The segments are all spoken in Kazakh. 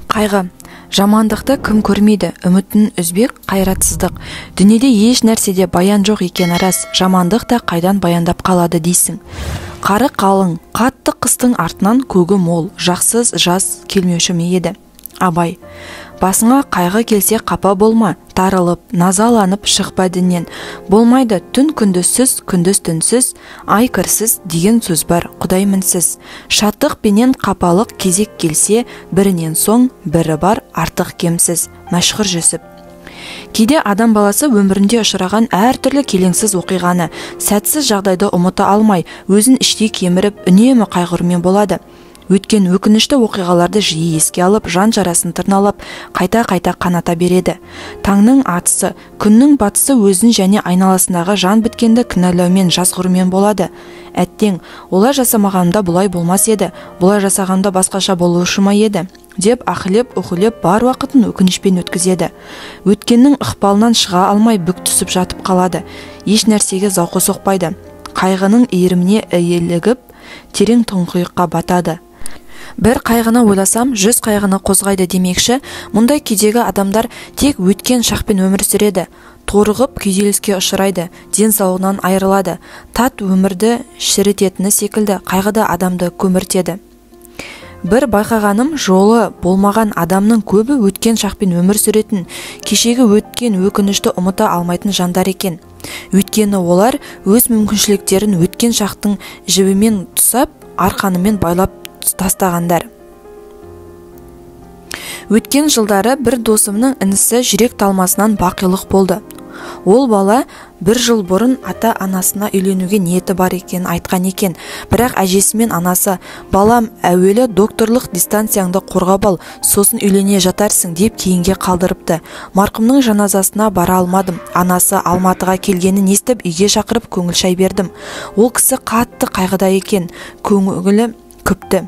Қайғы. Жамандықты кім көрмейді, үмітін үзбек қайратсыздық. Дүниеде еш нәрседе баян жоқ екен рас, жамандық та қайдан баяндап қалады дейсің. Қары қалың, қатты қыстың артынан көгі мол, жақсыз жаз келмеуші ме еді? Абай. Басыңа қайғы келсе қапа болма, тарылып, назаланып шықпа діннен. Болмайды түн күндізсіз, күндіз түнсіз, ай кірсіз деген сөз бар, Құдай мінсіз. Шаттық пенен қапалық кезек келсе, бірінен соң бірі бар, артық кемсіз. Мәшһүр Жүсіп. Кейде адам баласы өмірінде ұшыраған әртүрлі келеңсіз оқиғаны, сәтсіз жағдайды ұмыта алмай, өзін іштей кеміріп, үнемі қайғырумен болады. Өткен өкінішті оқиғаларды жиі еске алып, жан жарасын тырналап, қайта-қайта қаната береді. Таңның атысы, күннің батысы өзін және айналасындағы жан біткенді кінәлаумен, жазғырумен болады. Әттең, олай жасамағанымда бұлай болмас еді, бұлай жасағанымда басқаша болушы ма еді, деп ақылеп-ұқылеп бар уақытын өкінішпен өткізеді. Өткеннің ықпалынан шыға алмай бүк түсіп жатып қалады. Еш нәрсеге зауқы соқпайды. Қайғының иіріміне ілігіп, терең тұңғиыққа батады. Бір қайғыны ойласам, 100 қайғыны қозғайды демекші, мұндай күйдегі адамдар тек өткен шақпен өмір сүреді. Торығып күйзеліске ұшырайды, денсаулығынан айырылады. Тат өмірді шірітетіні секілді, қайғыда адамды көміртеді. Бір байқағаным, жолы болмаған адамның көбі өткен шақпен өмір сүретін, кешегі өткен өкінішті ұмыта алмайтын жандар екен. Өйткені олар өз мүмкіншіліктерін өткен шақтың жібімен тұсап, арқанымен байлап тастағандар. Өткен жылдары бір досымның інісі жүрек талмасынан бақилық болды. Ол бала 1 жыл бұрын ата-анасына үйленуге ниеті бар екенін айтқан екен. Бірақ әжесі мен анасы, балам, әуелі докторлық дистанцияңды қорғап ал, сосын үйлене жатарсың деп кейінге қалдырыпты. Марқұмның жаназасына бара алмадым. Анасы Алматыға келгенін естіп үйге шақырып көңіл шай бердім. Ол кісі қатты қайғыда екен, көңілі күпті.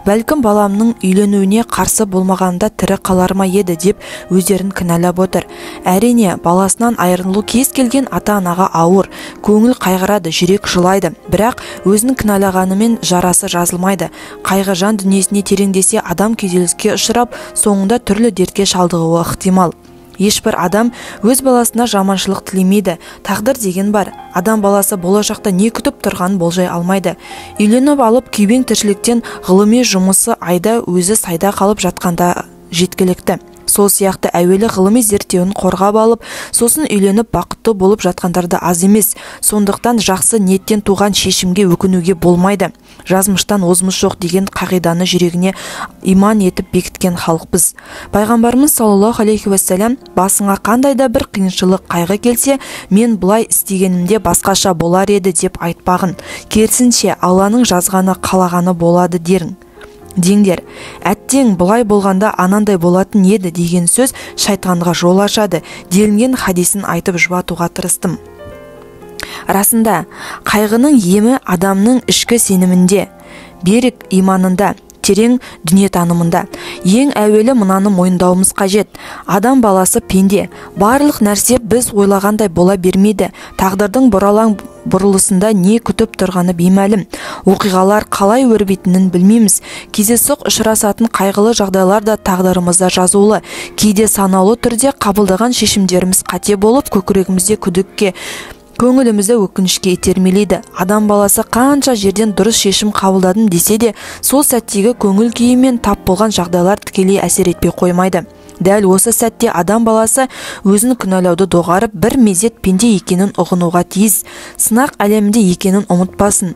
Бәлкім баламның үйленуіне қарсы болмағанда тірі қалар ма еді деп өздерін кінәлап отыр. Әрине, баласынан айырылу кез келген ата-анаға ауыр, көңіл қайғырады, жүрек жылайды. Бірақ өзінің кінәлағанымен жарасы жазылмайды. Қайғы жан дүниесіне тереңдесе, адам күйзеліске ұшырап, соңында түрлі дертке шалдығуы ықтимал. Ешбір адам өз баласына жаманшылық тілемейді. Тағдыр деген бар. Адам баласы болашақта не күтіп тұрғанын болжай алмайды. Үйленіп алып күйбең тіршіліктен ғылыми жұмысы айда, өзі сайда қалып жатқанда жеткілікті. Сол сияқты әуелі ғылыми зерттеуін қорғап алып, сосын үйленіп бақытты болып жатқандарды аз емес. Сондықтан жақсы ниеттен туған шешімге өкінуге болмайды. Жазмыштан озмыш жоқ деген қағиданы жүрегіне иман етіп бекіткен халықпыз. Пайғамбарымыз саллаллаху алейхи уассалам, басыңа қандай да бір қиыншылық, қайғы келсе, мен бұлай істегенімде басқаша болар еді деп айтпағын. Керісінше, Алланың жазғаны, қалағаны болады деңдер. Әттең бұлай болғанда анандай болатын еді деген сөз шайтанға жол ашады делінген хадисін айтып жұбатуға тырыстым. Расында, қайғының емі адамның ішкі сенімінде, берік иманында, терең дүниетанымында. Ең әуелі мынаны мойындауымыз қажет. Адам баласы пенде. Барлық нәрсе біз ойлағандай бола бермейді. Тағдырдың бұралаң бұрылысында не күтіп тұрғаны беймәлім. Оқиғалар қалай өрбитінін білмейміз. Кездейсоқ ұшырасатын қайғылы жағдайлар да тағдырымызда жазулы. Кейде санаулы түрде қабылдаған шешімдеріміз қате болып, көкірегімізде күдікке, көңілімізді өкінішке итермелейді. Адам баласы қанша жерден дұрыс шешім қабылдадым десе де, сол сәттегі көңіл күйімен тап болған жағдайлар тікелей әсер етпей қоймайды. Дәл осы сәтте адам баласы өзін күнәлауды доғарып, бір мезет пенде екенін ұғынуға тиіс. Сынақ әлемінде екенін ұмытпасын.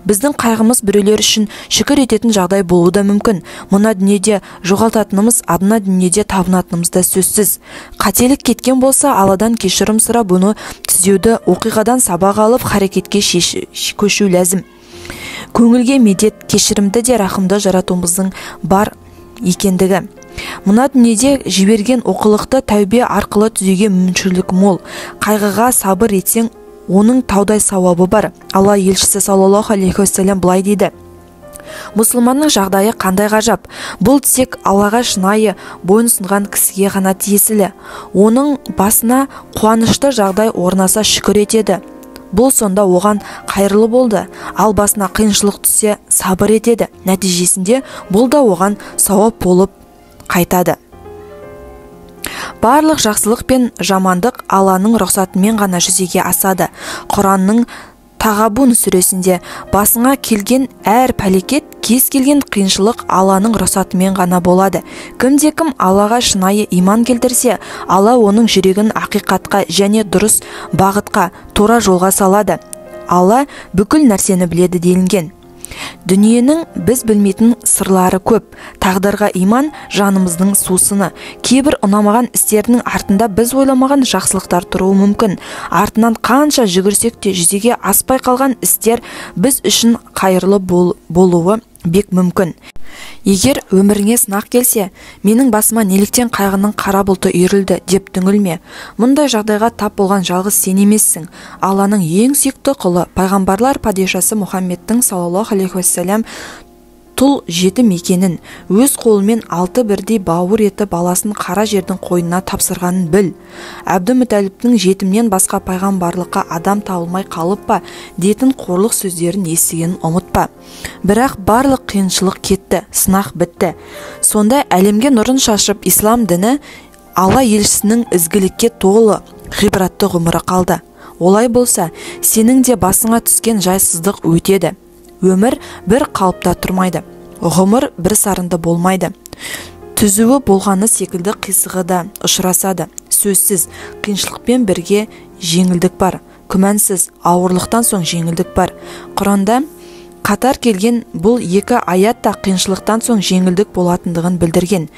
Біздің қайғымыз біреулер үшін шүкір ететін жағдай болуы да мүмкін. Мына дүниеде жоғалтатынымыз, адына дүниеде табынатынымыз да сөзсіз. Қателік кеткен болса, Алладан кешірім сұрап, бұны түзеуді, оқиғадан сабақ алып, харекетке көшу ләзім. Көңілге медет, кешірімді де рахымды жаратуымыздың бар екендігі. Мына дүниеде жіберген оқылықты тәубе арқылы түзеуге мүмкіншілік мол. Қайғыға сабыр етсең, оның таудай сауабы бар. Алла елшісі саллаллаху алейхи уассалам былай дейді: мұсылманның жағдайы қандай ғажап. Бұл тек Аллаға шынайы бойынсынған кісіге ғана тиесілі. Оның басына қуанышты жағдай орнаса шүкір етеді. Бұл сонда оған қайырлы болды. Ал басына қиыншылық түссе сабыр етеді. Нәтижесінде бұл да оған сауап болып қайтады. Барлық жақсылық пен жамандық Алланың рұқсатымен ғана жүзеге асады. Құранның Тағабун сүресінде басыңа келген әр пәлекет, кез келген қиыншылық Алланың рұқсатымен ғана болады. Кімде-кім Аллаға шынайы иман келтірсе, Алла оның жүрегін ақиқатқа және дұрыс бағытқа, тура жолға салады. Алла бүкіл нәрсені біледі делінген. Дүниенің біз білмейтін сырлары көп. Тағдырға иман жанымыздың сусыны. Кейбір ұнамаған істердің артында біз ойламаған жақсылықтар тұруы мүмкін. Артынан қанша жүгірсек те жүзеге аспай қалған істер біз үшін қайырлы болуы бек мүмкін. Егер өміріңе сынақ келсе, менің басыма неліктен қайғының қара бұлты үйірілді деп түңілме. Мұндай жағдайға тап болған жалғыз сен емессің. Алланың ең сүйікті құлы, пайғамбарлар падишасы Мұхаммедтің саллаллаху алейхи уассалам тұл жетім екенін, өз қолымен 6 бірдей бауыр еті баласын қара жердің қойнына тапсырғанын біл. Әбдімүтәліптің жетімнен басқа пайғамбарлыққа адам табылмай қалып па дейтін қорлық сөздерін естігенін ұмытпа. Бірақ барлық қиыншылық кетті, сынақ бітті. Сонда әлемге нұрын шашып ислам діні Алла елшісінің ізгілікке толы ғибратты ғұмыры қалды. Олай болса, сенің де басыңа түскен жайсыздық өтеді. Өмір бір қалыпта тұрмайды. Ғұмыр бір сарында болмайды. Түзуі болғаны секілді қисығы да ұшырасады. Сөзсіз, қиыншылықпен бірге жеңілдік бар. Күмәнсіз, ауырлықтан соң жеңілдік бар. Құранда қатар келген бұл екі аят та қиыншылықтан соң жеңілдік болатындығын білдірген.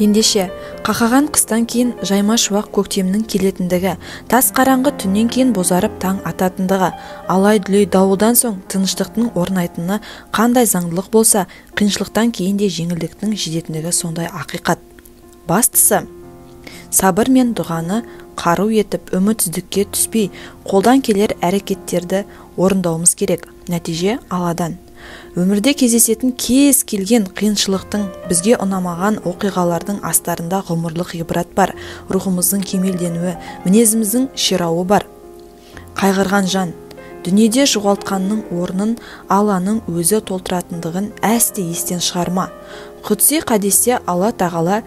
Ендеше, қақаған қыстан кейін жайма шуақ көктемнің келетіндігі, тас қараңғы түннен кейін бозарып таң ататындығы, алай-дүлей дауылдан соң тыныштықтың орнайтыны қандай заңдылық болса, қиыншылықтан кейін де жеңілдіктің жететіндігі сондай ақиқат. Бастысы, сабыр мен дұғаны қару етіп, үмітсіздікке түспей, қолдан келер әрекеттерді орындауымыз керек. Нәтиже Алладан. Өмірде кездесетін кез келген қиыншылықтың, бізге ұнамаған оқиғалардың астарында ғұмырлық ғибрат бар. Рухымыздың кемелденуі, мінезіміздің ширауы бар. Қайғырған жан дүниеде жоғалтқанның орнын Алланың өзі толтыратындығын әсте естен шығарма. Құдси хадисте Алла тағала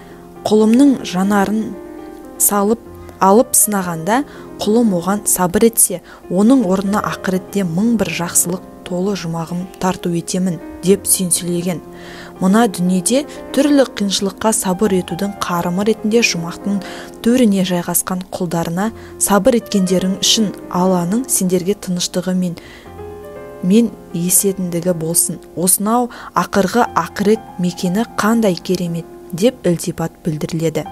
құлымның жанарын алып сынағанда, құлым оған сабыр етсе, оның орнына ақыретте 1001 жақсылық толы жұмағым тарту етемін деп сүйіншілеген. Мұна дүниеде түрлі қиыншылыққа сабыр етудің қарымы ретінде жұмақтың төріне жайғасқан құлдарына сабыр еткендерің үшін Алланың сендерге тыныштығы мен есетіндігі болсын. Осынау ақырғы ақырет мекені қандай керемет деп ілтипат білдіріледі.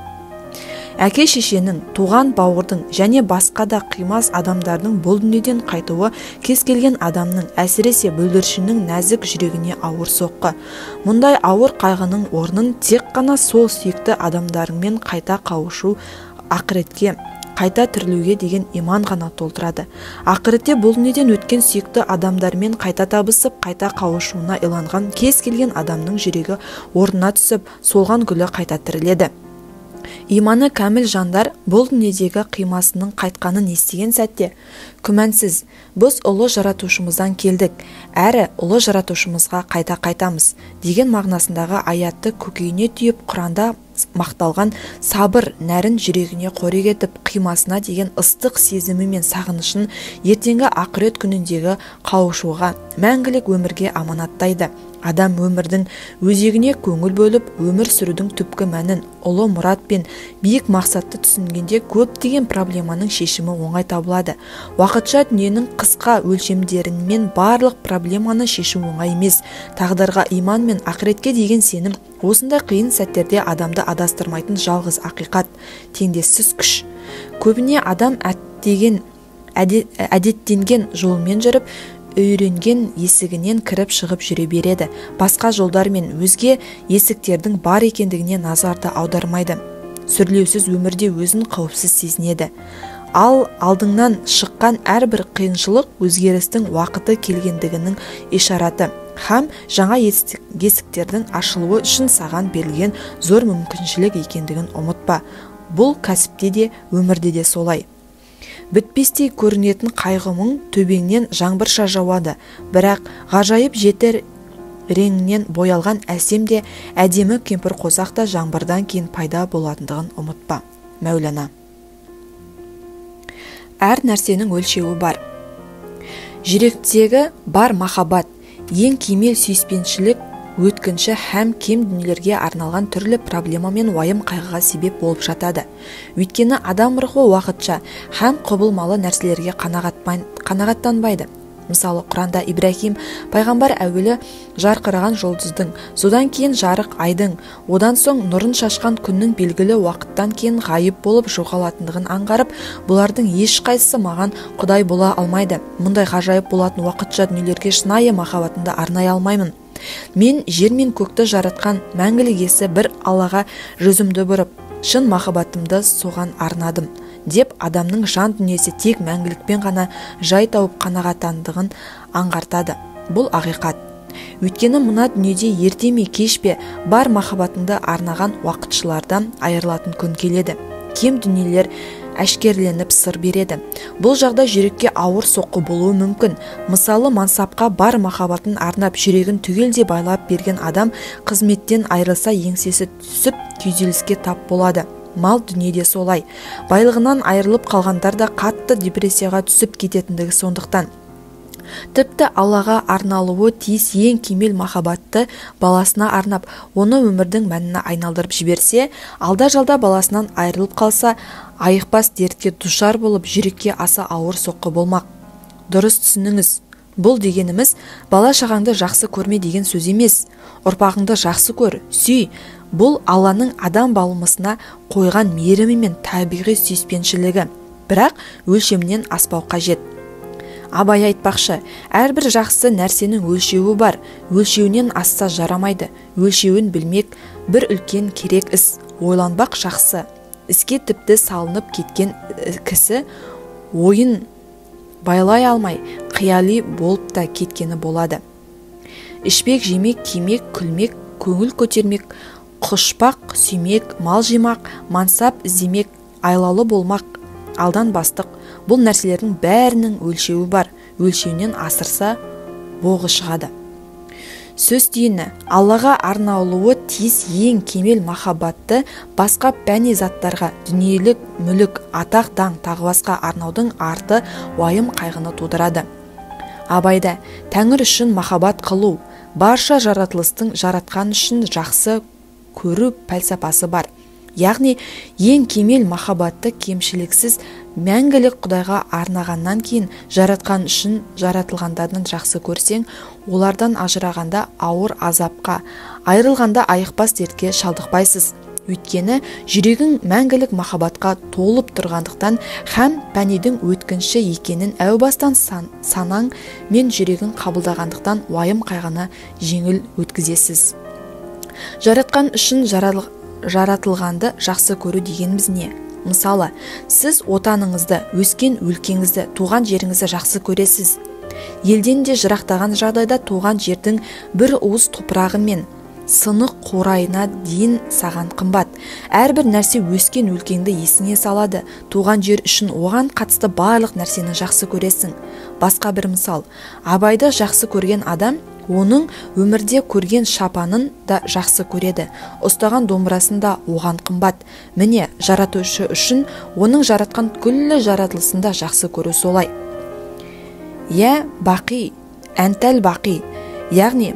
Әке шешенің, туған бауырдың және басқа да қимас адамдардың бұл дүниеден қайтуы кез келген адамның, әсіресе бүлдіршіннің нәзік жүрегіне ауыр соққы. Мұндай ауыр қайғының орнын тек қана сол сүйікті адамдарыңмен қайта қауышу, ақыретке қайта тірілуге деген иман ғана толтырады. Ақыретте бұл дүниеден өткен сүйікті адамдармен қайта табысып, қайта қауышуына иланған кез келген адамның жүрегі орнына түсіп, солған гүлі қайта тіріледі. Иманы кәміл жандар бұл дүниедегі қимасының қайтқанын естіген сәтте, күмәнсіз, біз ұлы жаратушымыздан келдік, әрі ұлы жаратушымызға қайта қайтамыз деген мағынасындағы аятты көкейіне түйіп, Құранда мақталған сабыр нәрін жүрегіне қорек етіп, қимасына деген ыстық сезімі мен сағынышын ертеңгі ақырет күніндегі қауышуға, мәңгілік өмірге аманаттайды. Адам өмірдің өзегіне көңіл бөліп, өмір сүрудің түпкі мәнін, ұлы мұрат пен биік мақсатты түсінгенде көптеген проблеманың шешімі оңай табылады. Уақытша дүниенің қысқа өлшемдерімен барлық проблеманы шешу оңай емес. Тағдырға иман мен ақыретке деген сенім осындай қиын сәттерде адамды адастырмайтын жалғыз ақиқат, теңдессіз күш. Көбіне адам әдеттенген жолмен жүріп, үйренген есігінен кіріп шығып жүре береді. Басқа жолдар мен өзге есіктердің бар екендігіне назарды аудармайды. Сүрлеусіз өмірде өзін қауіпсіз сезінеді. Ал алдыңнан шыққан әрбір қиыншылық өзгерістің уақыты келгендігінің ишараты. Һәм жаңа есіктердің ашылуы үшін саған берілген зор мүмкіншілік екендігін ұмытпа. Бұл кәсіпте де, өмірде де солай. Бітпестей көрінетін қайғы мұң төбеңнен жаңбырша жауады, бірақ ғажайып жетер реңінен боялған әсем де әдемі кемпір қосақ та жаңбырдан кейін пайда болатындығын ұмытпа. Мәулана. Әр нәрсенің өлшеуі бар. Жүректегі бар махаббат, ең кемел сүйіспеншілік өткінші һәм кем дүниелерге арналған түрлі проблема мен уайым қайғыға себеп болып жатады. Өйткені адам рухы уақытша һәм құбылмалы нәрселерге қанағаттанбайды. Мысалы, Құранда Ибрахим пайғамбар әуелі жарқыраған жұлдыздың, содан кейін жарық айдың, одан соң нұрын шашқан күннің белгілі уақыттан кейін ғайып болып жоғалатындығын аңғарып, бұлардың ешқайсысы маған құдай бола алмайды. Мұндай ғажайып болатын уақытша дүниелерге шынайы махаббатымды арнай алмаймын. Мен жер мен көкті жаратқан мәңгілік иесі бір Аллаға жүзімді бұрып, шын махаббатымды соған арнадым деп адамның жан дүниесі тек мәңгілікпен ғана жай тауып қанағаттандығын аңғартады. Бұл ақиқат. Өйткені мына дүниеде ерте ме кеш пе бар махаббатыңды арнаған уақытшылардан айырылатын күн келеді. Кем дүниелер әшкерленіп сыр береді. Бұл жағдай жүрекке ауыр соққы болуы мүмкін. Мысалы, мансапқа бар махаббатын арнап жүрегін түгелдей байлап берген адам қызметтен айырылса еңсесі түсіп күйзеліске тап болады. Мал дүниеде солай. Байлығынан айырылып қалғандар да қатты депрессияға түсіп кететіндігі сондықтан. Тіпті Аллаға арналуы тиіс ең кемел махаббатты баласына арнап, оны өмірдің мәніне айналдырып жіберсе, алда-жалда баласынан айырылып қалса, айықпас дертке душар болып, жүрекке аса ауыр соққы болмақ. Дұрыс түсініңіз. Бұл дегеніміз бала шағаңды жақсы көрме деген сөз емес. Ұрпағыңды жақсы көр, сүй. Бұл Алланың адам балымысына қойған мейірімі мен табиғи сүйіспеншілігі. Бірақ өлшемнен аспау қажет. Абай айтпақшы, әрбір жақсы нәрсенің өлшеуі бар. Өлшеуінен асса жарамайды. Өлшеуін білмек бір үлкен керек іс. Ойланбақ жақсы. Іске тіпті салынып кеткен кісі ойын байлай алмай, қияли болып та кеткені болады. Ішпек, жемек, кимек, күлмек, көңіл көтермек, құшпақ, сүймек, мал жимақ, мансап іздемек, айлалы болмақ, алданбастық. Бұл нәрселердің бәрінің өлшеуі бар. Өлшеуінен асырса боғы шығады. Сөз түйіні, Аллаға арнаулуы тиіс ең кемел махаббатты басқа пәни заттарға, дүниелік, мүлік, атақ, даң, тағы басқа арнаудың арты уайым қайғыны тудырады. Абайда Тәңір үшін махаббат қылу, барша жаратылыстың жаратқан үшін жақсы көру пәлсапасы бар. Яғни ең кемел махаббатты кемшіліксіз мәңгілік Құдайға арнағаннан кейін жаратқан үшін жаратылғандарын жақсы көрсең, олардан ажырағанда ауыр азапқа, айырылғанда айықпас дертке шалдықпайсыз. Өйткені жүрегің мәңгілік махаббатқа толып тұрғандықтан һәм пәнидің өткінші екенін әу бастан санаң мен жүрегің қабылдағандықтан уайым қайғыны жеңіл өткізесіз. Жаратқан үшін жаратылғанды жақсы көру дегеніміз не? Мысалы, сіз отаныңызды, өскен өлкеңізді, туған жеріңізді жақсы көресіз. Елден де жырақтаған жағдайда туған жердің бір уыс топырағы мен сынық қорайына дейін саған қымбат. Әрбір нәрсе өскен өлкеңді есіңе салады. Туған жер үшін оған қатысты барлық нәрсені жақсы көресің. Басқа бір мысал, Абайды жақсы көрген адам оның өмірде көрген шапанын да жақсы көреді. Ұстаған домбырасын да оған қымбат. Міне, жаратушы үшін оның жаратқан күллі жаратылысын да жақсы көру солай. Я бақи, әнтәл бақи, яғни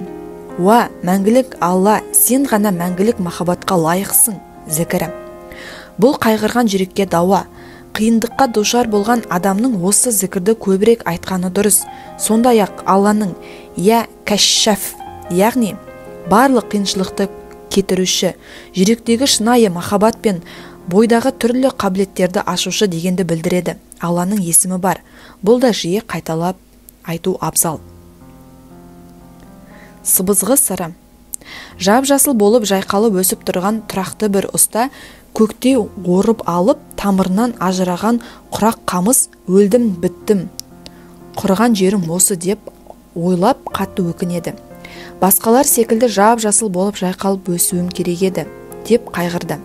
уа мәңгілік Алла, сен ғана мәңгілік махаббатқа лайықсың, зікірі. Бұл қайғырған жүрекке дауа. Қиындыққа душар болған адамның осы зікірді көбірек айтқаны дұрыс. Сондай-ақ Алланың я кәшшәф, яғни барлық қиыншылықты кетіруші, жүректегі шынайы махаббат пен бойдағы түрлі қабілеттерді ашушы дегенді білдіреді. Алланың есімі бар. Бұл да жиі қайталап айту абзал. Сыбызғы сыры. Жап-жасыл болып жайқалып өсіп тұрған тұрақты бір ұста көктей орып алып, тамырынан ажыраған құрақ қамыс өлдім, біттім. Құрған жерім осы деп ойлап қатты өкінеді. Басқалар секілді жап-жасыл болып жайқалып өсуім керек еді деп қайғырды.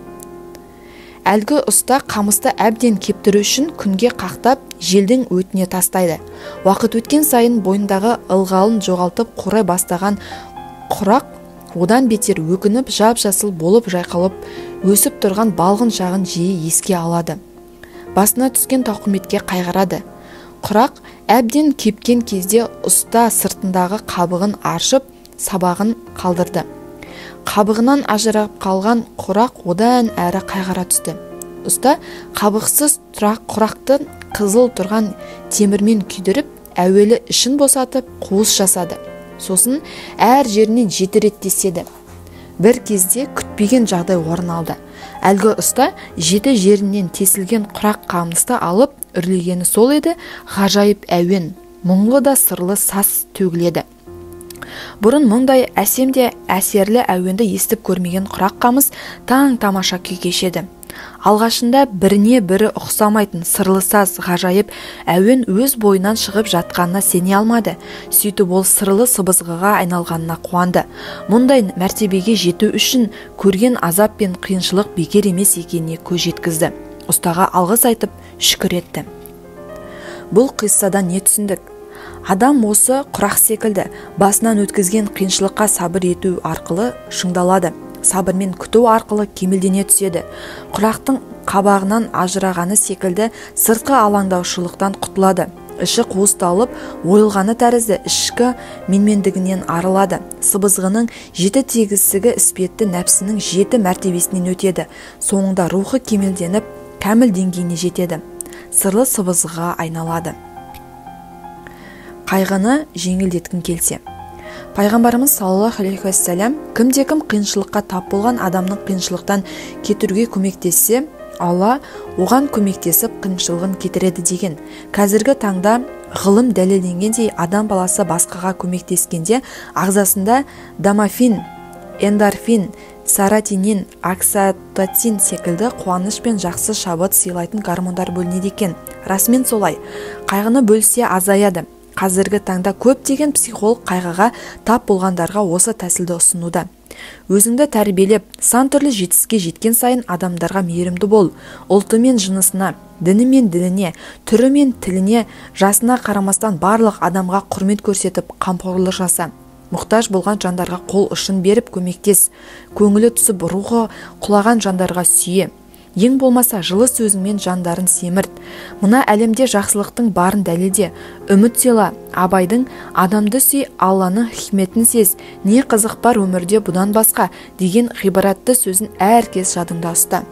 Әлгі ұста қамысты әбден кептіру үшін күнге қақтап, желдің өтіне тастайды. Уақыт өткен сайын бойындағы ылғалын жоғалтып қурай бастаған құрақ одан бетер өкініп жап-жасыл болып жайқалып өсіп тұрған балғын шағын жиі еске алады. Басына түскен тауқыметке қайғырады. Құрақ әбден кепкен кезде ұста сыртындағы қабығын аршып, сабағын қалдырды. Қабығынан ажырап қалған құрақ одан әрі қайғыра түсті. Ұста қабықсыз құрақты қызыл тұрған темірмен күйдіріп, әуелі ішін босатып, қуыс жасады. Сосын әр жерінен 7 рет теседі. Бір кезде күтпеген жағдай орын алды. Әлгі ұста 7 жерінен тесілген құрақ қамысты алып үрлегені сол еді, ғажайып әуен, мұңлы да сырлы саз төгіледі. Бұрын мұндай әсемде әсерлі әуенді естіп көрмеген құрақ қамыс таң тамаша күй кешеді. Алғашында біріне бірі ұқсамайтын сырлы саз ғажайып әуен өз бойынан шығып жатқанына сене алмады. Сөйтіп ол сырлы сыбызғыға айналғанына қуанды. Мұндай мәртебеге жету үшін көрген азап пен қиыншылық бекер емес екеніне көз жеткізді. Ұстаға алғыс айтып шүкір етті. Бұл қиссадан не түсіндік? Адам осы құрақ секілді басынан өткізген қиыншылыққа сабыр ету арқылы шыңдалады. Сабырмен күту арқылы кемелдене түседі. Құрақтың қабағынан ажырағаны секілді сыртқы алаңдаушылықтан құтылады. Іші қуысталып, ойылғаны тәрізді ішкі менмендігінен арылады. Сыбызғының 7 тегісігі іспетті нәпсінің 7 мәртебесінен өтеді. Соңында рухы кемелденіп, кәміл деңгейіне жетеді. Сырлы сыбызғыға айналады. Қайғыны жеңілдеткім келсе. Пайғамбарымыз саллаллаху алейхи уассалам кімде-кім қиыншылыққа тап болған адамның қиыншылықтан кетуге көмектессе, Алла оған көмектесіп қиыншылығын кетіреді деген. Қазіргі таңда ғылым дәлелденгендей адам баласы басқаға көмектескенде ағзасында домофин, эндорфин, саратинин, окситоцин секілді қуаныш пен жақсы шабыт сыйлайтын гормондар бөлінеді екен. Расымен солай. Қайғыны бөлсе азаяды. Қазіргі таңда көптеген психолог қайғыға тап болғандарға осы тәсілді ұсынуда. Өзіңді тәрбиелеп, сан түрлі жетістікке жеткен сайын адамдарға мейірімді бол. Ұлты мен жынысына, діні мен дініне, түрі мен тіліне, жасына қарамастан барлық адамға құрмет көрсетіп, қамқорлық жаса. Мұқтаж болған жандарға қол ұшын беріп көмектес. Көңілі түсіп, рухы құлаған жандарға сүйе. Ең болмаса жылы сөзіңмен жандарын семірт. Мына әлемде жақсылықтың барын дәлелде. Үміт сыйла. Абайдың адамды сүй, Алланың хикметін сез. Не қызық бар өмірде бұдан басқа деген ғибратты сөзін әркез жадыңда ұста.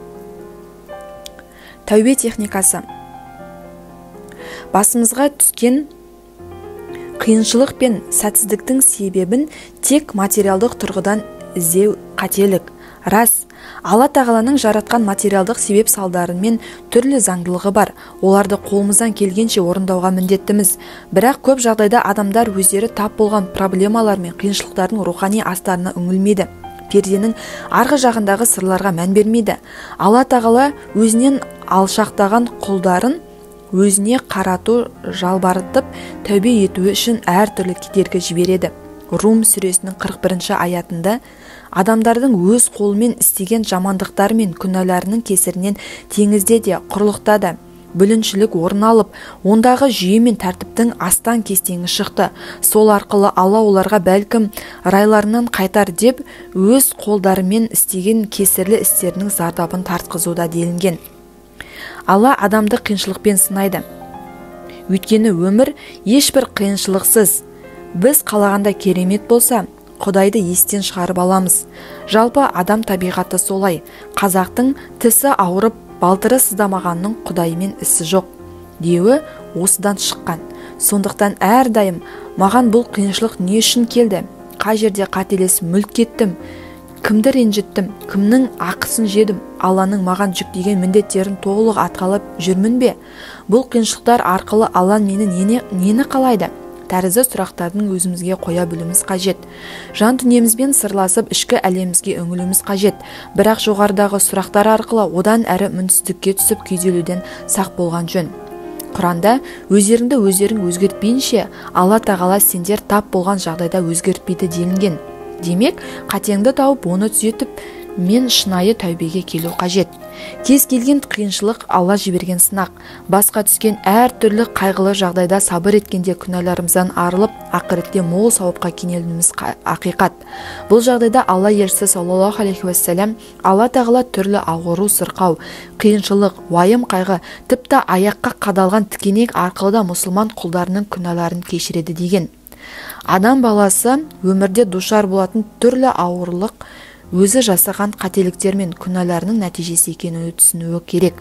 Тәубе техникасы. Басымызға түскен қиыншылық пен сәтсіздіктің себебін тек материалдық тұрғыдан іздеу қателік. Рас, Алла тағаланың жаратқан материалдық себеп салдарымен түрлі заңдылығы бар. Оларды қолымыздан келгенше орындауға міндеттіміз. Бірақ көп жағдайда адамдар өздері тап болған проблемалар мен қиыншылықтардың рухани астарына үңілмейді. Перденің арғы жағындағы сырларға мән бермейді. Алла тағала өзінен алшақтаған құлдарын өзіне қарату жалбарытып тәубе етуі үшін әртүрлі кедергі жібереді. Рум сүресінің 41 аятында адамдардың өз қолымен істеген жамандықтар мен күнәларының кесірінен теңізде де, құрлықта да бүліншілік орын алып, ондағы жүйе мен тәртіптің астан кестеңі шықты. Сол арқылы Алла оларға бәлкім райларынан қайтар деп өз қолдарымен істеген кесірлі істерінің зардабын тартқызуда делінген. Алла адамды қиыншылықпен сынайды. Өйткені өмір ешбір қиыншылықсыз. Біз қалағанда керемет болса, Құдайды естен шығарып аламыз. Жалпы адам табиғаты солай. Қазақтың тісі ауырып, балтыры сыздамағанның Құдаймен ісі жоқ деуі осыдан шыққан. Сондықтан әрдайым маған бұл қиыншылық не үшін келді? Қай жерде қателесіп мүлт кеттім? Кімді ренжіттім? Кімнің ақысын жедім? Алланың маған жүктеген міндеттерін толық атқалап жүрмін бе? Бұл қиыншылықтар арқылы Алла нені қалайды? Тәрізді сұрақтардың өзімізге қоя білуіміз қажет. Жан дүниемізбен сырласып, ішкі әлемімізге үңілуіміз қажет. Бірақ жоғарыдағы сұрақтар арқылы одан әрі үнсіздікке түсіп күйзелуден сақ болған жөн. Құранда өздеріңді өздерің өзгертпейінше, Алла тағала сендер тап болған жағдайда өзгертпейді делінген. Демек, қатеңді тауып, оны түзетіп, мен шынайы тәубеге келу қажет. Кез келген қиыншылық Алла жіберген сынақ. Басқа түскен әр түрлі қайғылы жағдайда сабыр еткенде күнәларымыздан арылып, ақыретте мол сауапқа кенелуіміз ақиқат. Бұл жағдайда Алла елшісі саллаллаху алейхи уассалам Алла тағала түрлі ауыру, сырқау, қиыншылық, уайым қайғы, тіпті аяққа қадалған тікенек арқылы да мұсылман құлдарының күнәларын кешіреді деген. Адам баласы өмірде душар болатын түрлі ауырлық өзі жасаған қателіктер мен күнәларының нәтижесі екенін түсінуі керек.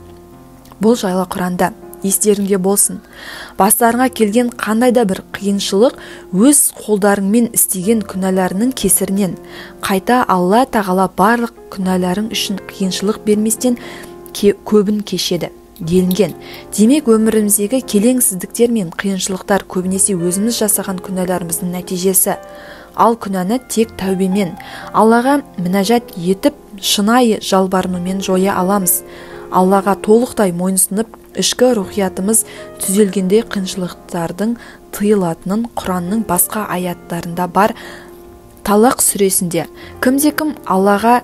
Бұл жайлы Құранда естеріңде болсын. Бастарыңа келген қандай да бір қиыншылық өз қолдарыңмен істеген күнәларының кесірінен қайта Алла тағала барлық күнәларың үшін қиыншылық берместен көбін кешеді делінген. Демек өміріміздегі келеңсіздіктер мен қиыншылықтар көбінесе өзіміз жасаған күнәларымыздың нәтижесі. Ал күнәні тек тәубемен, Аллаға мінәжат етіп, шынайы жалбарынумен жоя аламыз. Аллаға толықтай мойынсынып, ішкі рухиятымыз түзелгенде қиыншылықтардың тыйылатынын Құранның басқа аяттарында бар. Талақ сүресінде кімде-кім Аллаға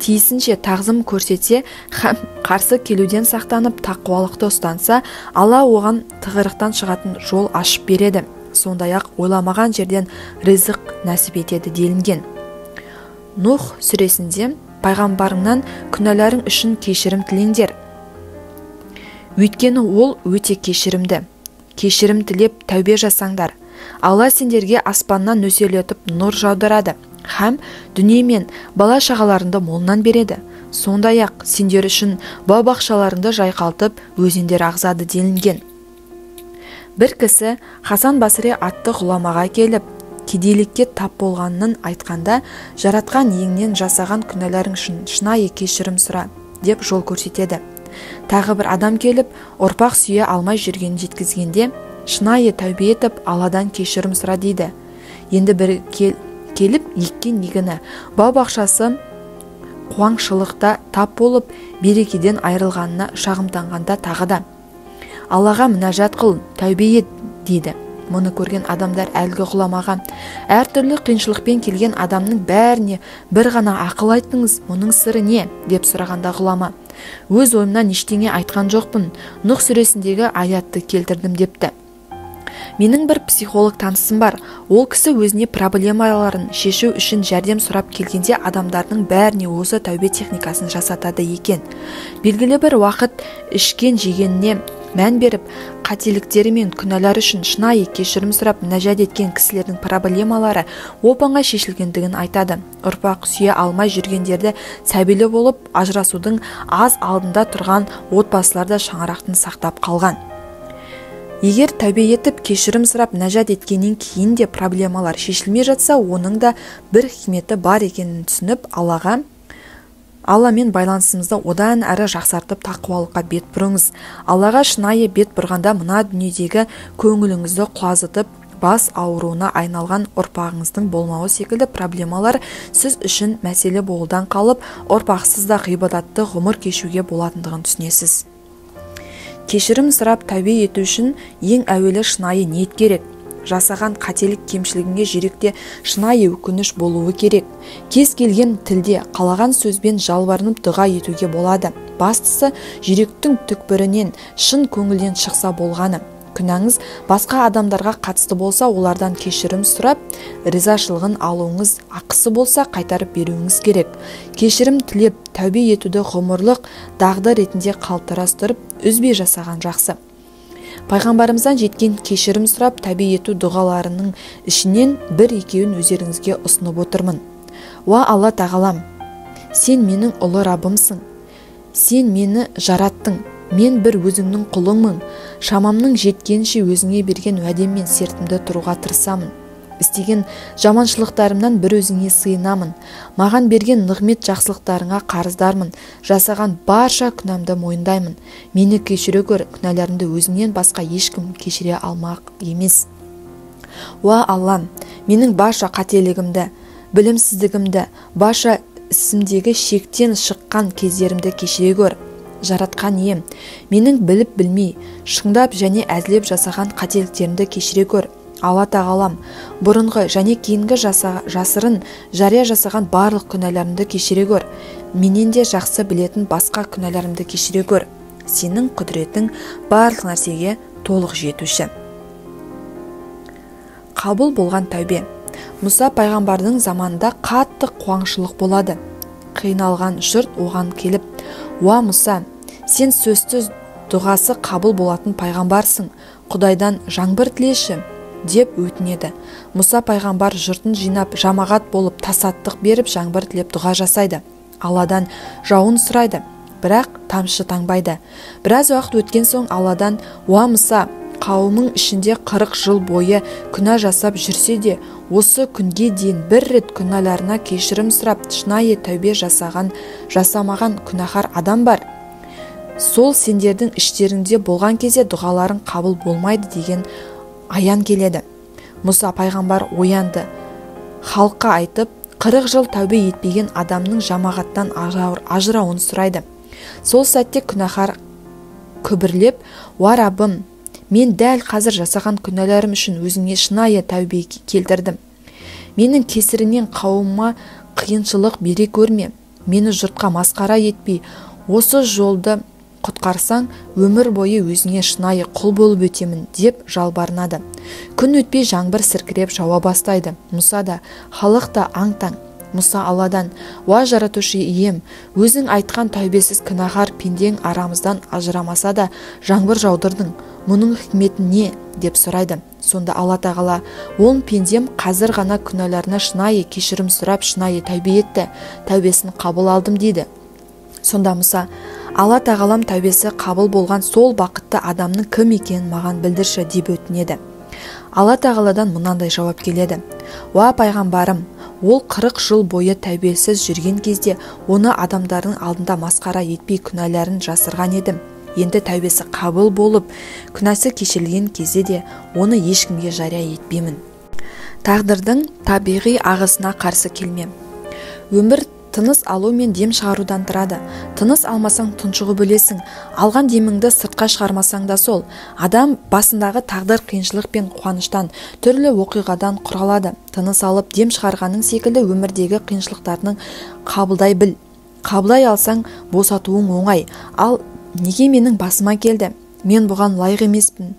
тиісінше тағзым көрсетсе һәм қарсы келуден сақтанып тақуалықты ұстанса, Алла оған тығырықтан шығатын жол ашып береді. Сондай-ақ ойламаған жерден ризық нәсіп етеді делінген. Нух сүресінде пайғамбарыңнан күнәларың үшін кешірім тілеңдер. Өйткені ол өте кешірімді. Кешірім тілеп тәубе жасаңдар. Алла сендерге аспаннан нөсерлетіп нұр жаудырады һәм дүние мен бала шағаларыңды молынан береді. Сондай-ақ сендер үшін бау-бақшаларыңды жайқалтып өзендер ағызады делінген. Бір кісі Хасан Басри атты ғұламаға келіп, кедейлікке тап болғанын айтқанда, жаратқан иеңнен жасаған күнәларың үшін шынайы кешірім сұра деп жол көрсетеді. Тағы бір адам келіп, ұрпақ сүйе алмай жүргенін жеткізгенде, шынайы тәубе етіп, Алладан кешірім сұра дейді. Енді бір келіп, еккен егіні бау-бақшасы қуаңшылықта тап болып, берекеден айырылғанына шағымданғанда тағы да Аллаға мінәжат қыл, тәубе ет дейді. Мұны көрген адамдар әлгі ғұламаға әртүрлі қиыншылықпен келген адамның бәріне бір ғана ақыл айтыңыз, мұның сыры не деп сұрағанда ғұлама өз ойымнан ештеңе айтқан жоқпын, Нұх сүресіндегі аятты келтірдім депті. Менің бір психолог танысым бар. Ол кісі өзіне проблемаларын шешу үшін жәрдем сұрап келгенде адамдардың бәріне осы тәубе техникасын жасатады екен. Белгілі бір уақыт ішкен жегеніне мән беріп, қателіктері мен күнәлар үшін шынайы кешірім сұрап мінәжат еткен кісілердің проблемалары оп-оңай шешілгендігін айтады. Ұрпақ сүйе алмай жүргендерді сәбилі болып ажырасудың аз алдында тұрған отбасыларда шаңырақтың сақтап қалған. Егер тәубе етіп кешірім сұрап мінәжат еткеннен кейін де проблемалар шешілмей жатса, оның да бір хикметі бар екенін түсініп, Алламен байланысымызды одан әрі жақсартып тақуалыққа бет бұрыңыз. Аллаға шынайы бет бұрғанда мына дүниедегі көңіліңізді құлазытып, бас ауруына айналған ұрпағыңыздың болмауы секілді проблемалар сіз үшін мәселе болудан қалып, ұрпақсыз да ғибадатты ғұмыр кешуге болатындығын түсінесіз. Кешірім сұрап тәубе ету үшін ең әуелі шынайы ниет керек. Жасаған қателік кемшілігіңе жүректе шынайы өкініш болуы керек. Кез келген тілде қалаған сөзбен жалбарынып дұға етуге болады. Бастысы жүректің түкпірінен шын көңілден шықса болғаны. Күнәңіз басқа адамдарға қатысты болса, олардан кешірім сұрап, ризашылығын алуыңыз, ақысы болса қайтарып беруіңіз керек. Кешірім тілеп, тәубе етуді ғұмырлық дағды ретінде қалыптастырып, үзбей жасаған жақсы. Пайғамбарымыздан жеткен кешірім сұрап, тәубе ету дұғаларының ішінен бір-екеуін өздеріңізге ұсынып отырмын. Уа Алла тағалам, сен менің ұлы Раббымсың. Сен мені жараттың. Мен бір өзіңнің құлыңмын. Шамамның жеткенше өзіңе берген уәдеммен сертімді тұруға тырысамын. Істеген жаманшылықтарымнан бір өзіңе сыйынамын. Маған берген нығмет жақсылықтарыңа қарыздармын. Жасаған барша күнәмді мойындаймын. Мені кешіре көр, күнәларымды өзіңнен басқа ешкім кешіре алмақ емес. Уа Аллам, менің барша қателігімді, білімсіздігімді, барша ісімдегі шектен шыққан кездерімді кешіре көр. Жаратқан ием, менің біліп-білмей, шыңдап және әзілеп жасаған қателіктерімді кешіре көр. Алла тағалам бұрынғы және кейінгі жасырын жария жасаған барлық күнәларымды кешіре көр. Менен де жақсы білетін басқа күнәларымды кешіре көр. Сенің құдіретің барлық нәрсеге толық жетуші. Қабыл болған тәубе. Мұса пайғамбардың заманында қатты қуаңшылық болады. Қиналған жұрт оған келіп, «Уа Мұса, сен сөзсіз дұғасы қабыл болатын пайғамбарсың, Құдайдан жаңбыр тілеші», деп өтінеді. Мұса пайғамбар жұртын жинап, жамағат болып тасаттық беріп жаңбыр тілеп дұға жасайды. Алладан жауын сұрайды, бірақ тамшы таңбайды. Біраз уақыт өткен соң Алладан, «Уа Мұса, қауымың ішінде 40 жыл бойы күнә жасап жүрсе де, осы күнге дейін бір рет күнәларына кешірім сұрап, шынайы тәубе жасамаған күнәһар адам бар. Сол сендердің іштеріңде болған кезде дұғаларың қабыл болмайды» деген аян келеді. Мұса пайғамбар оянды. Халыққа айтып, 40 жыл тәубе етпеген адамның жамағаттан ажырауын сұрайды. Сол сәтте күнәһар күбірлеп, «Уа Раббым, мен дәл қазір жасаған күнәларым үшін өзіңе шынайы тәубе келтірдім. Менің кесірінен қауыма қиыншылық бере көрме. Мені жұртқа масқара етпей, осы жолды құтқарсаң, өмір бойы өзіңе шынайы құл болып өтемін» деп жалбарынады. Күн өтпей жаңбыр сіркіреп жауа бастайды. Мұса да, халық та аң-таң. Мұса Алладан, «Уа жаратушы ием, өзің айтқан тәубесіз күнәһар пендең арамыздан ажырамаса да жаңбыр жаудырдың. Мұның хикметі не?» деп сұрайды. Сонда Алла тағала, «Ол пендем қазір ғана күнәларына шынайы кешірім сұрап, шынайы тәубе етті. Тәубесін қабыл алдым» дейді. Сонда Мұса, «Алла тағалам тәубесі қабыл болған сол бақытты адамның кім екенін маған білдірші» деп өтінеді. Алла тағаладан мынандай жауап келеді. «Уа пайғамбарым, ол 40 жыл бойы тәубесіз жүрген кезде оны адамдардың алдында масқара етпей күнәларын жасырған едім. Енді тәубесі қабыл болып, күнәсі кешірілген кезде де оны ешкімге жария етпеймін». Тағдырдың табиғи ағысына қарсы келме. Өмір тыныс алу мен дем шығарудан тұрады. Тыныс алмасаң тұншығып өлесің. Алған деміңді сыртқа шығармасаң да сол. Адам басындағы тағдыр қиыншылық пен қуаныштан, түрлі оқиғадан құралады. Тыныс алып дем шығарғаның секілді өмірдегі қиыншылықтарының қабылдай біл. Қабылдай алсаң босатуың оңай. Ал неге менің басыма келді? Мен бұған лайық емеспін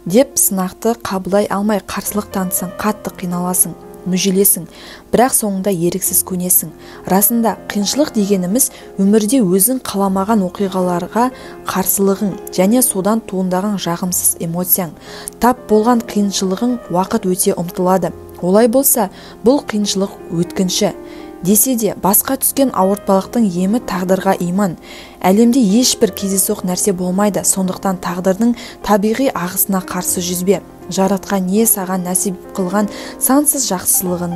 деп сынақты қабылдай алмай қарсылық танытсаң, қатты қиналасың, мүжелесің, бірақ соңында еріксіз көнесің. Расында қиыншылық дегеніміз өмірде өзің қаламаған оқиғаларға қарсылығың және содан туындаған жағымсыз эмоцияң. Тап болған қиыншылығың уақыт өте ұмтылады. Олай болса, бұл қиыншылық өткінші. Десе де, басқа түскен ауыртпалықтың емі тағдырға иман. Әлемде ешбір кездейсоқ нәрсе болмайды, сондықтан тағдырдың табиғи ағысына қарсы жүзбе. Жаратқан не саған нәсіп қылған сансыз жақсылығын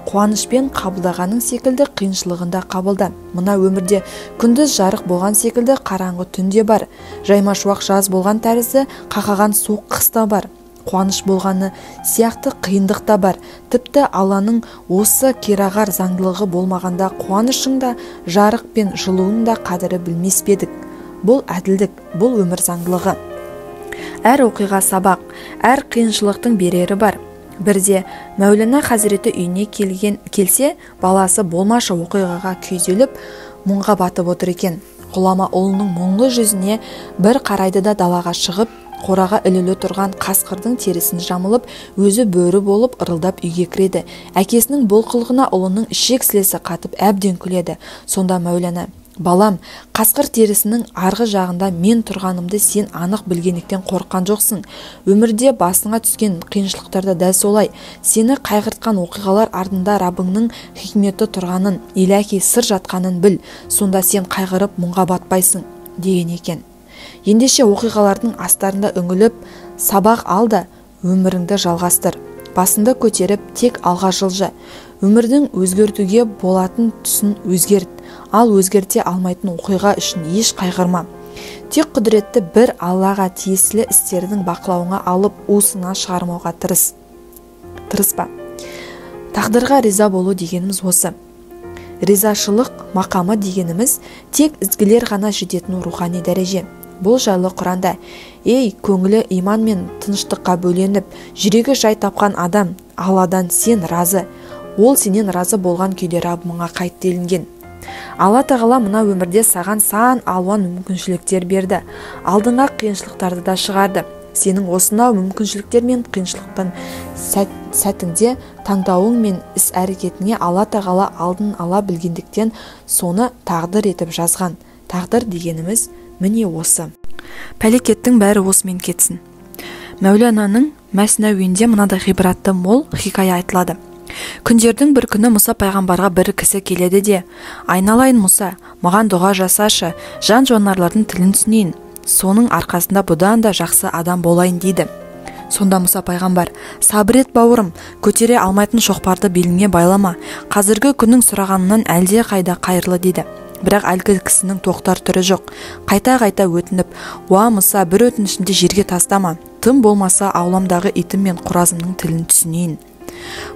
қуанышпен қабылдағаның секілді қиыншылығында қабылда. Мына өмірде күндіз жарық болған секілді қараңғы түнде бар. Жаймашуақ жаз болған тәрізді қақаған суық қыста бар. Қуаныш болғаны сияқты қиындық та бар. Тіпті Алланың осы керағар заңдылығы болмағанда қуанышыңда, жарық пен жылуында қадірі білмес пе едік. Бұл әділдік, бұл өмір заңдылығы. Әр оқиға сабақ, әр қиыншылықтың берері бар. Бірде Мәулана Хазіреті үйіне келсе, баласы болмашы оқиғаға күйзеліп, мұңға батып отыр екен. Ғұлама ұлының мұңлы жүзіне бір қарайды да далаға шығып, қораға ілулі тұрған қасқырдың терісін жамылып, өзі бөрі болып ырылдап үйге кіреді. Әкесінің бұл қылығына ұлының ішек сілесі қатып әбден күледі. Сонда Мәулана, балам, қасқыр терісінің арғы жағында мен тұрғанымды сен анық білгендіктен қорыққан жоқсың. Өмірде басыңа түскен қиыншылықтарда дәл солай. Сені қайғыртқан оқиғалар ардында Раббыңның хикметі тұрғанын, иләһи сыр жатқанын біл. Сонда сен қайғырып мұңға батпайсың деген екен. Ендеше оқиғалардың астарында үңіліп, сабақ ал да өміріңді жалғастыр. Басыңды көтеріп, тек алға жылжы. Өмірдің өзгертуге болатын тұсын өзгерт. Ал өзгерте алмайтын оқиға үшін еш қайғырма. Тек құдіретті бір Аллаға тиесілі істердің бақылауына алып, уысынан шығармауға тырыспа. Тағдырға риза болу дегеніміз осы. Ризашылық мақамы дегеніміз тек ізгілер ғана жететін рухани дәреже. Бұл жайлы Құранда: ей, көңілі иман мен тыныштыққа бөленіп, жүрегі жай тапқан адам, Алладан сен разы, ол сенен разы болған күйде Раббыңа қайт делінген. Алла тағала мына өмірде саған сан алуан мүмкіншіліктер берді, алдыңа қиыншылықтарды да шығарды. Сенің осынау мүмкіншіліктер мен қиыншылықтан сәтіңде таңдауың мен іс әрекетіңе Алла тағала алдын ала білгендіктен соны тағдыр етіп жазған. Тағдыр дегеніміз міне осы. Пәлекеттің бәрі осымен кетсін. Мәулананың Мәснауиінде мынадай ғибратты мол хикая айтылады. Күндердің бір күні Мұса пайғамбарға бір кісі келеді де: айналайын Мұса, маған дұға жасашы, жан жануарлардың тілін түсінейін, соның арқасында бұдан да жақсы адам болайын дейді. Сонда Мұса пайғамбар: сабыр ет бауырым, көтере алмайтын шоқпарды беліңе байлама, қазіргі күннің сұрағанынан әлде қайда қайырлы дейді. Бірақ әлгі кісінің тоқтар түрі жоқ. Қайта-қайта өтініп: уа Мұса, бір өтінішімді жерге тастама, тым болмаса ауламдағы итім мен құразымның тілін түсінейін.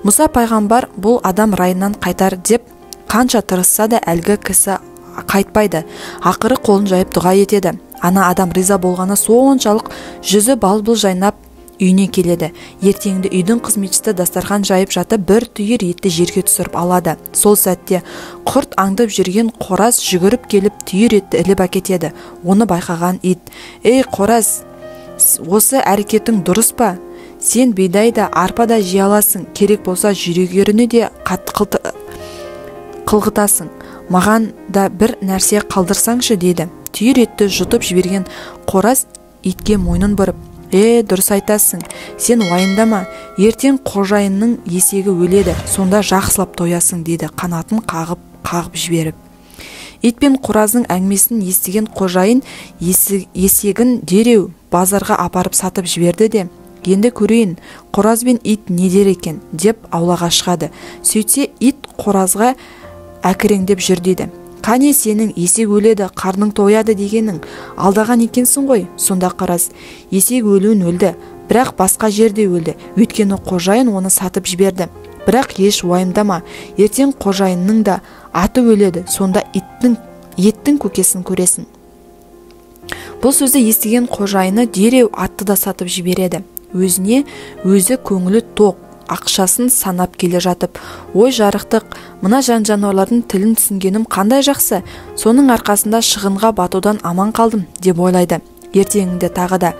Мұса пайғамбар бұл адам райынан қайтар деп қанша тырысса да әлгі кісі қайтпайды. Ақыры қолын жайып дұға етеді. Ана адам риза болғаны соншалық жүзі бал-бұл жайнап үйіне келеді. Ертеңді үйдің қызметшісі дастархан жайып жатып бір түйір етті жерге түсіріп алады. Сол сәтте құрт аңдып жүрген қораз жүгіріп келіп түйір етті іліп әкетеді. Оны байқаған ит: ей қораз, осы әрекетің дұрыс па? Сен бидай да арпа да жей аласың, керек болса жүрегеріні де қатты қылғытасың, маған да бір нәрсе қалдырсаңшы дейді. Түйір етті жұтып жіберген қораз итке мойнын бұрып: дұрыс айтасың, сен уайымдама, ертең қожайынның есегі өледі, сонда жақсылап тоясың дейді, қанатын қағып жіберіп. Ит пен қораздың әңгімесін естіген қожайын есегін дереу базарға апарып сатып жіберді де: енді көрейін, қораз бен ит не дер екен деп аулаға шығады. Сөйтсе ит қоразға әкіреңдеп жүр дейді: қане сенің есек өледі, қарның тояды дегенің, алдаған екенсің ғой. Сонда қораз: есек өлуін өлді, бірақ басқа жерде өлді, өйткені қожайын оны сатып жіберді. Бірақ еш уайымдама, ертең қожайынның да аты өледі, сонда еттің көкесін көресің. Бұл сөзді естіген қожайыны дереу атты да сатып жібереді. Өзіне өзі көңілі тоқ, ақшасын санап келе жатып: ой жарықтық, мына жан-жануарлардың тілін түсінгенім қандай жақсы, соның арқасында шығынға батудан аман қалдым деп ойлайды. Ертеңінде тағы да: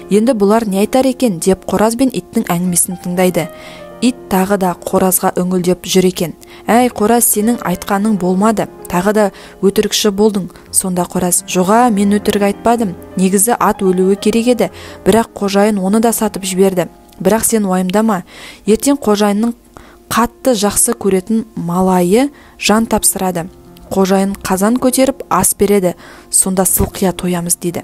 енді бұлар не айтар екен деп қораз бен иттің әңгімесін тыңдайды. Ит тағы да қоразға үңілдеп жүр екен: әй қораз, сенің айтқаның болмады, тағы да өтірікші болдың. Сонда қораз: жоға, мен өтірік айтпадым, негізі ат өлуі керек еді, бірақ қожайын оны да сатып жіберді. Бірақ сен уайымдама, ертең қожайынның қатты жақсы көретін малайы жан тапсырады, қожайын қазан көтеріп ас береді, сонда сылқия тоямыз дейді.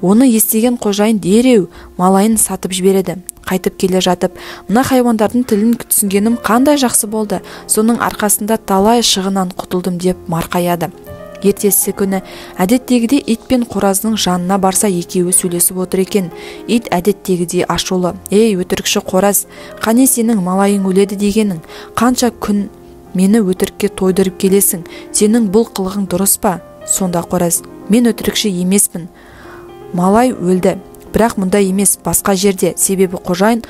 Оны естіген қожайын дереу малайын сатып жібереді. Қайтып келе жатып: мына хайуандардың тілін түсінгенім қандай жақсы болды, соның арқасында талай шығыннан құтылдым деп марқаяды. Ертесі күні әдеттегідей ит пен қораздың жанына барса екеуі сөйлесіп отыр екен. Ит әдеттегідей ашулы: ей өтірікші қораз, қане сенің малайың өледі дегенің, қанша күн мені өтірікке тойдырып келесің, сенің бұл қылығың дұрыс па? Сонда қораз: мен өтірікші емеспін, малай өлді, бірақ мұнда емес, басқа жерде, себебі қожайын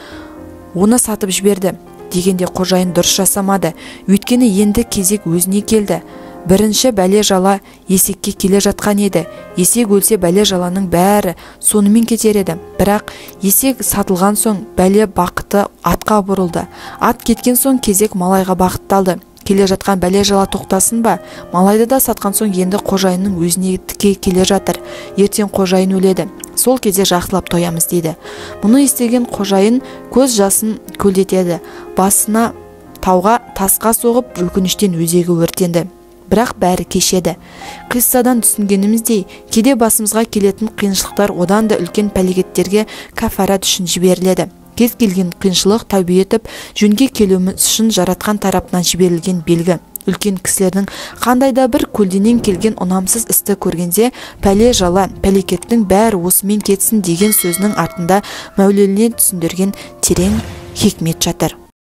оны сатып жіберді. Дегенде қожайын дұрыс жасамады, өйткені енді кезек өзіне келді. Бірінші бәле жала есекке келе жатқан еді. Есек өлсе бәле жаланың бәрі сонымен кетер еді. Бірақ есек сатылған соң бәле бақыты атқа бұрылды. Ат кеткен соң кезек малайға бақытталды. Келе жатқан бәле жала тоқтасын ба? Малайды да сатқан соң енді қожайынның өзіне тіке келе жатыр. Ертең қожайын өледі, сол кезде жақсылап тоямыз дейді. Мұны естіген қожайын көз жасын көлдетеді. Басына тауға тасқа соғып өкініштен өзегі өртенді. Бірақ бәрі кешеді. Қиссадан түсінгеніміздей, кейде басымызға келетін қиыншылықтар одан да үлкен пәлегеттерге кәфарат үшін жіберіледі. Кез келген қиыншылық тәубе етіп, жөнге келуіміз үшін жаратқан тарапынан жіберілген белгі. Үлкен кісілердің қандай да бір көлденен келген ұнамсыз істі көргенде, пәле жала, пәлекеттің бәрі осымен кетсін деген сөзінің артында мәулеліне түсіндірген терең хикмет жатыр.